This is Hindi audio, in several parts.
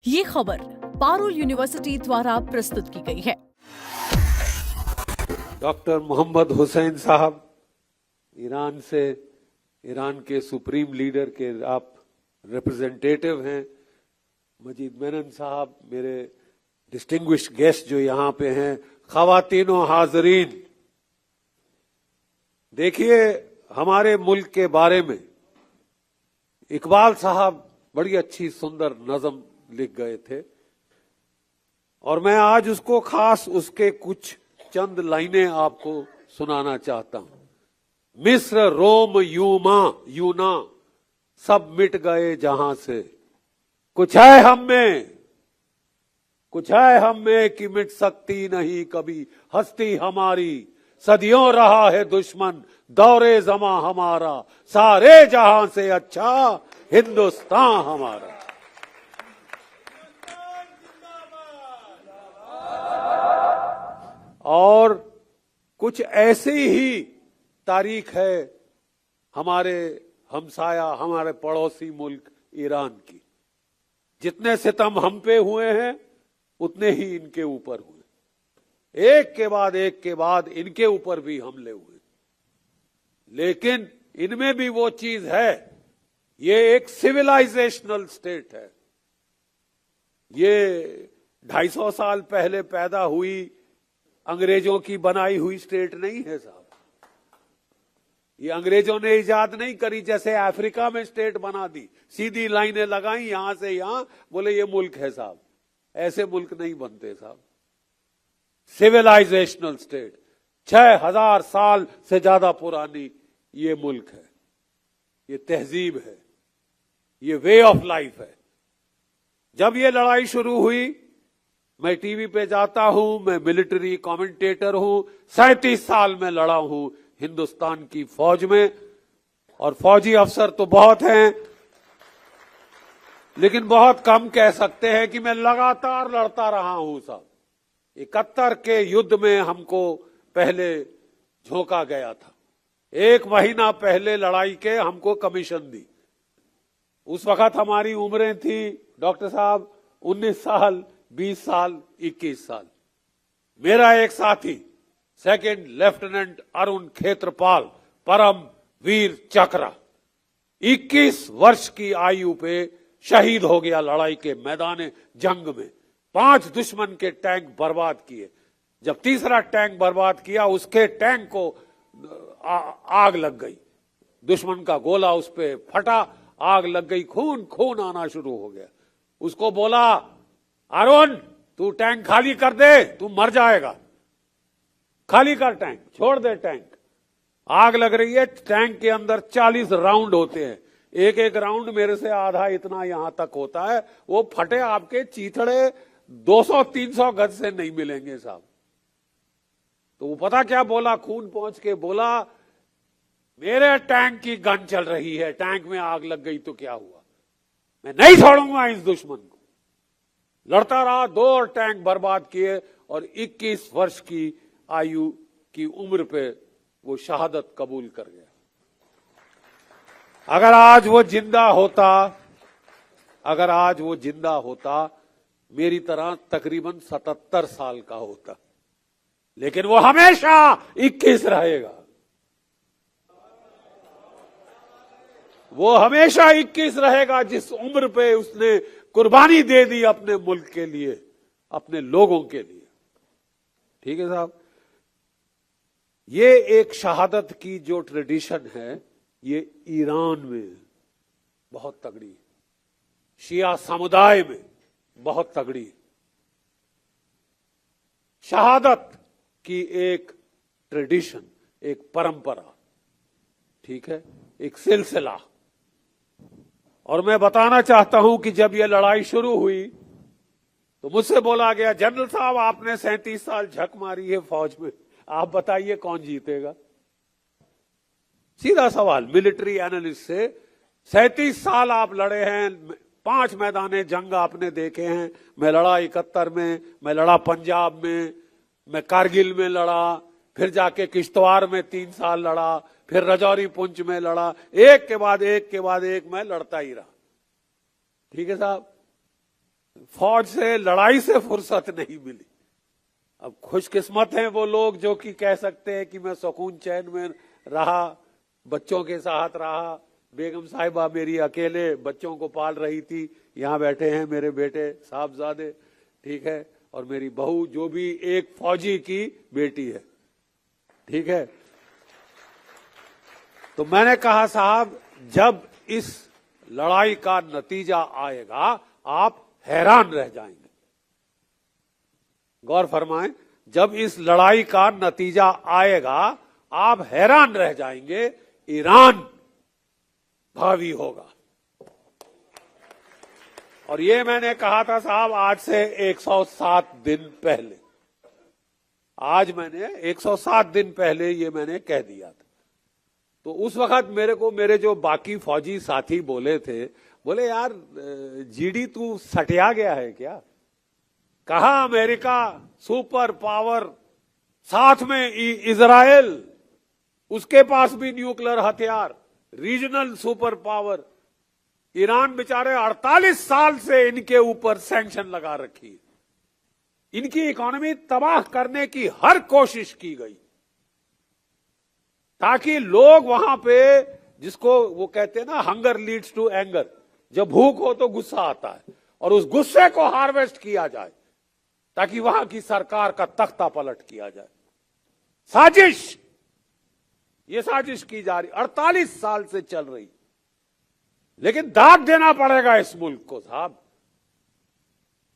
ये खबर पारुल यूनिवर्सिटी द्वारा प्रस्तुत की गई है। डॉक्टर मोहम्मद हुसैन साहब ईरान से, ईरान के सुप्रीम लीडर के आप रिप्रेजेंटेटिव हैं। मजीद मेनन साहब मेरे डिस्टिंग्विश्ड गेस्ट जो यहाँ पे हैं, खवातीनो हाजरीन, देखिए हमारे मुल्क के बारे में इकबाल साहब बड़ी अच्छी सुंदर नज़म लिख गए थे और मैं आज उसको खास उसके कुछ चंद लाइनें आपको सुनाना चाहता हूं। मिस्र, रोम, यूना सब मिट गए जहां से, कुछ है हम में कि मिट सकती नहीं कभी हस्ती हमारी। सदियों रहा है दुश्मन दौरे जमा हमारा, सारे जहां से अच्छा हिंदुस्तान हमारा। और कुछ ऐसी ही तारीख है हमारे हमसाया, हमारे पड़ोसी मुल्क ईरान की। जितने सितम हम पे हुए हैं उतने ही इनके ऊपर हुए, एक के बाद इनके ऊपर भी हमले हुए। लेकिन इनमें भी वो चीज है, ये एक सिविलाइजेशनल स्टेट है। ये 250 साल पहले पैदा हुई अंग्रेजों की बनाई हुई स्टेट नहीं है साहब। ये अंग्रेजों ने इजाद नहीं करी, जैसे अफ्रीका में स्टेट बना दी, सीधी लाइनें लगाई यहां से यहां, बोले ये मुल्क है साहब। ऐसे मुल्क नहीं बनते साहब। सिविलाइजेशनल स्टेट, 6000 साल से ज्यादा पुरानी ये मुल्क है, ये तहजीब है, ये वे ऑफ लाइफ है। जब ये लड़ाई शुरू हुई, मैं टीवी पे जाता हूं, मैं मिलिट्री कमेंटेटर हूं, 37 साल में लड़ा हूं हिंदुस्तान की फौज में, और फौजी अफसर तो बहुत हैं, लेकिन बहुत कम कह सकते हैं कि मैं लगातार लड़ता रहा हूं साहब। 71 के युद्ध में हमको पहले झोंका गया था, 1 महीना पहले लड़ाई के हमको कमीशन दी। उस वक्त हमारी उम्रें थी डॉक्टर साहब 19 साल, 20 साल, 21 साल। मेरा एक साथी सेकंड लेफ्टिनेंट अरुण खेत्रपाल, परम वीर चक्र, 21 वर्ष की आयु पे शहीद हो गया लड़ाई के मैदान जंग में। 5 दुश्मन के टैंक बर्बाद किए। जब तीसरा टैंक बर्बाद किया, उसके टैंक को आग लग गई, दुश्मन का गोला उस पे फटा, आग लग गई, खून आना शुरू हो गया। उसको बोला, अरुण तू टैंक खाली कर दे, तू मर जाएगा, खाली कर टैंक, छोड़ दे टैंक। आग लग रही है, टैंक के अंदर 40 राउंड होते हैं, एक राउंड मेरे से आधा इतना यहां तक होता है, वो फटे आपके चीथड़े 200-300 गज से नहीं मिलेंगे साहब। तो वो पता क्या बोला, खून पहुंच के बोला, मेरे टैंक की गन चल रही है, टैंक में आग लग गई तो क्या हुआ, मैं नहीं छोड़ूंगा इस दुश्मन को। लड़ता रहा, 2 और टैंक बर्बाद किए, और 21 वर्ष की आयु की उम्र पे वो शहादत कबूल कर गया। अगर आज वो जिंदा होता, मेरी तरह तकरीबन 77 साल का होता, लेकिन वो हमेशा 21 रहेगा। वो हमेशा 21 रहेगा, जिस उम्र पे उसने कुर्बानी दे दी अपने मुल्क के लिए, अपने लोगों के लिए। ठीक है साहब, ये एक शहादत की जो ट्रेडिशन है, ये ईरान में बहुत तगड़ी है, शिया समुदाय में बहुत तगड़ी है। शहादत की एक ट्रेडिशन, एक परंपरा, ठीक है, एक सिलसिला। और मैं बताना चाहता हूं कि जब यह लड़ाई शुरू हुई तो मुझसे बोला गया, जनरल साहब आपने 37 साल झक मारी है फौज में, आप बताइए कौन जीतेगा। सीधा सवाल मिलिट्री एनालिस्ट से, 37 साल आप लड़े हैं, 5 मैदाने जंग आपने देखे हैं। मैं लड़ा 71 में, मैं लड़ा पंजाब में, मैं कारगिल में लड़ा, फिर जाके किश्तवाड़ में 3 साल लड़ा, फिर रजौरी पुंछ में लड़ा, एक के बाद एक मैं लड़ता ही रहा। ठीक है साहब, फौज से लड़ाई से फुर्सत नहीं मिली। अब खुशकिस्मत हैं वो लोग जो कि कह सकते हैं कि मैं सुकून चैन में रहा, बच्चों के साथ रहा। बेगम साहिबा मेरी अकेले बच्चों को पाल रही थी। यहाँ बैठे हैं मेरे बेटे साहबजादे, ठीक है, और मेरी बहू जो भी एक फौजी की बेटी है, ठीक है। तो मैंने कहा साहब जब इस लड़ाई का नतीजा आएगा आप हैरान रह जाएंगे। गौर फरमाएं, जब इस लड़ाई का नतीजा आएगा आप हैरान रह जाएंगे। ईरान भावी होगा। और ये मैंने कहा था साहब आज से 107 दिन पहले। आज मैंने 107 दिन पहले ये मैंने कह दिया था। तो उस वक्त मेरे जो बाकी फौजी साथी बोले थे, बोले यार जीडी तू सटिया गया है क्या? कहा अमेरिका सुपर पावर, साथ में इजराइल, उसके पास भी न्यूक्लियर हथियार, रीजनल सुपर पावर। ईरान बेचारे 48 साल से इनके ऊपर सैंक्शन लगा रखी है। इनकी इकोनॉमी तबाह करने की हर कोशिश की गई ताकि लोग वहां पे, जिसको वो कहते हैं ना हंगर लीड्स टू एंगर, जब भूख हो तो गुस्सा आता है, और उस गुस्से को हार्वेस्ट किया जाए ताकि वहां की सरकार का तख्ता पलट किया जाए। साजिश, ये साजिश की जा रही 48 साल से चल रही। लेकिन दाद देना पड़ेगा इस मुल्क को साहब।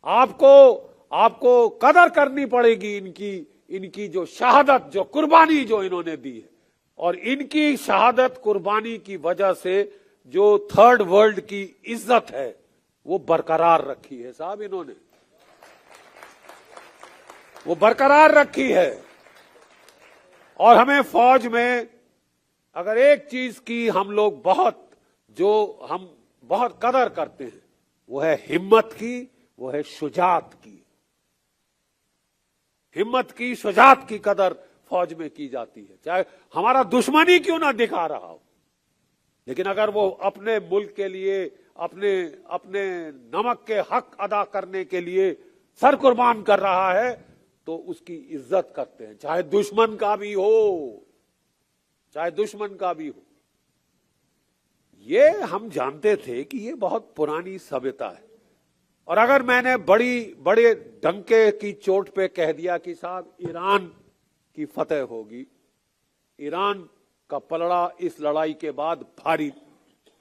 आपको कदर करनी पड़ेगी इनकी जो शहादत, जो कुर्बानी जो इन्होंने दी है। और इनकी शहादत कुर्बानी की वजह से जो थर्ड वर्ल्ड की इज्जत है वो बरकरार रखी है साहब। इन्होंने वो बरकरार रखी है। और हमें फौज में अगर एक चीज की हम लोग हम बहुत कदर करते हैं वो है हिम्मत की, वो है शुजात की। हिम्मत की, शुजात की कदर फौज में की जाती है, चाहे हमारा दुश्मन ही क्यों ना दिखा रहा हो। लेकिन अगर वो अपने मुल्क के लिए, अपने नमक के हक अदा करने के लिए सर कुर्बान कर रहा है तो उसकी इज्जत करते हैं, चाहे दुश्मन का भी हो, चाहे दुश्मन का भी हो। ये हम जानते थे कि ये बहुत पुरानी सभ्यता है। और अगर मैंने बड़े डंके की चोट पे कह दिया कि साहब ईरान की फतेह होगी, ईरान का पलड़ा इस लड़ाई के बाद भारी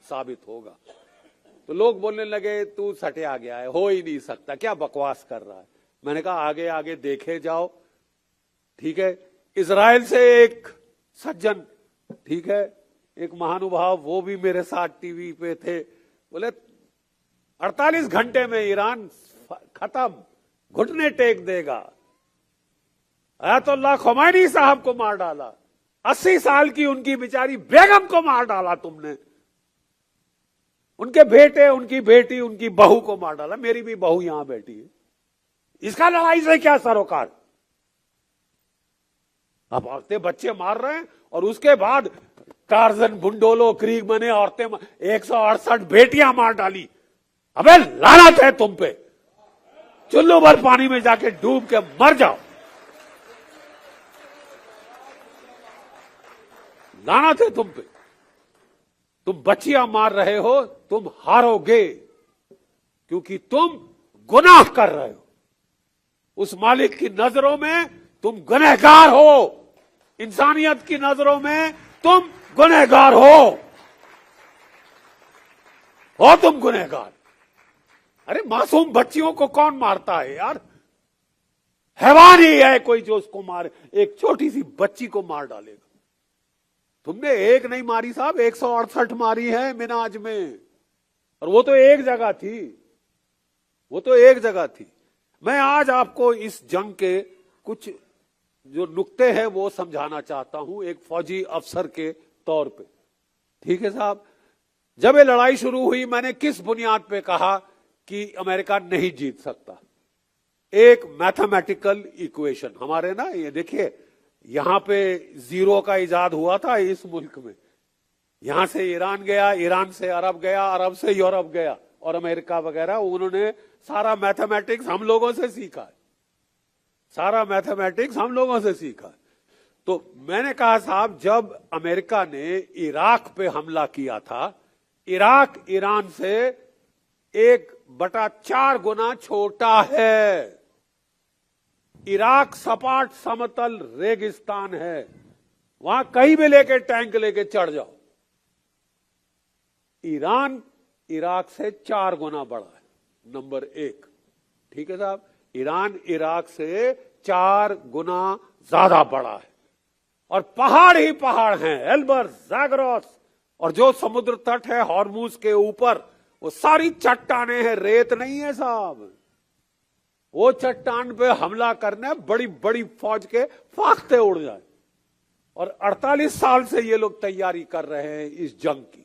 साबित होगा, तो लोग बोलने लगे तू सटिया गया है, हो ही नहीं सकता, क्या बकवास कर रहा है। मैंने कहा आगे आगे देखे जाओ, ठीक है। इजराइल से एक सज्जन, ठीक है, एक महानुभाव, वो भी मेरे साथ टीवी पे थे, बोले 48 घंटे में ईरान खत्म, घुटने टेक देगा। अयतुल्लाह खुमैनी साहब को मार डाला, 80 साल की उनकी बेचारी बेगम को मार डाला तुमने, उनके बेटे, उनकी बेटी, उनकी बहू को मार डाला। मेरी भी बहू यहां बैठी है, इसका लड़ाई से क्या सरोकार? अब औरतें बच्चे मार रहे हैं और उसके बाद टार्जन, बुंडोलो, क्रीग मने औरतें 168 बेटियां मार डाली। अबे लानत है तुम पे, चुल्लू भर पानी में जाके डूब के मर जाओ। लानत है तुम पे, तुम बच्चियां मार रहे हो, तुम हारोगे क्योंकि तुम गुनाह कर रहे हो। उस मालिक की नजरों में तुम गुनहगार हो, इंसानियत की नजरों में तुम गुनहगार हो तुम गुनहगार। अरे मासूम बच्चियों को कौन मारता है यार? हैवान ही है कोई जो उसको मारे, एक छोटी सी बच्ची को मार डालेगा। तुमने एक नहीं मारी साहब, 168 मारी है मिनाज में, और वो तो एक जगह थी, वो तो एक जगह थी। मैं आज आपको इस जंग के कुछ जो नुक्ते हैं वो समझाना चाहता हूं एक फौजी अफसर के तौर पे, ठीक है साहब। जब ये लड़ाई शुरू हुई मैंने किस बुनियाद पे कहा कि अमेरिका नहीं जीत सकता? एक मैथमेटिकल इक्वेशन हमारे ना, ये देखिए यहां पे जीरो का इजाद हुआ था इस मुल्क में। यहां से ईरान गया, ईरान से अरब गया, अरब से यूरोप गया, और अमेरिका वगैरह, उन्होंने सारा मैथमेटिक्स हम लोगों से सीखा है, सारा मैथमेटिक्स हम लोगों से सीखा है। तो मैंने कहा साहब, जब अमेरिका ने इराक पे हमला किया था, इराक ईरान से 1/4 गुना छोटा है। इराक सपाट समतल रेगिस्तान है, वहां कहीं भी लेके टैंक लेके चढ़ जाओ। ईरान इराक से 4 गुना बड़ा है, नंबर 1। ठीक है साहब, ईरान इराक से 4 गुना ज्यादा बड़ा है, और पहाड़ ही पहाड़ हैं, एल्बर्स, ज़ाग्रोस, और जो समुद्र तट है हॉर्मुज के ऊपर, वो सारी चट्टाने हैं, रेत नहीं है साहब। वो चट्टान पे हमला करने बड़ी बड़ी फौज के फाख्ते उड़ जाए, और 48 साल से ये लोग तैयारी कर रहे हैं इस जंग की।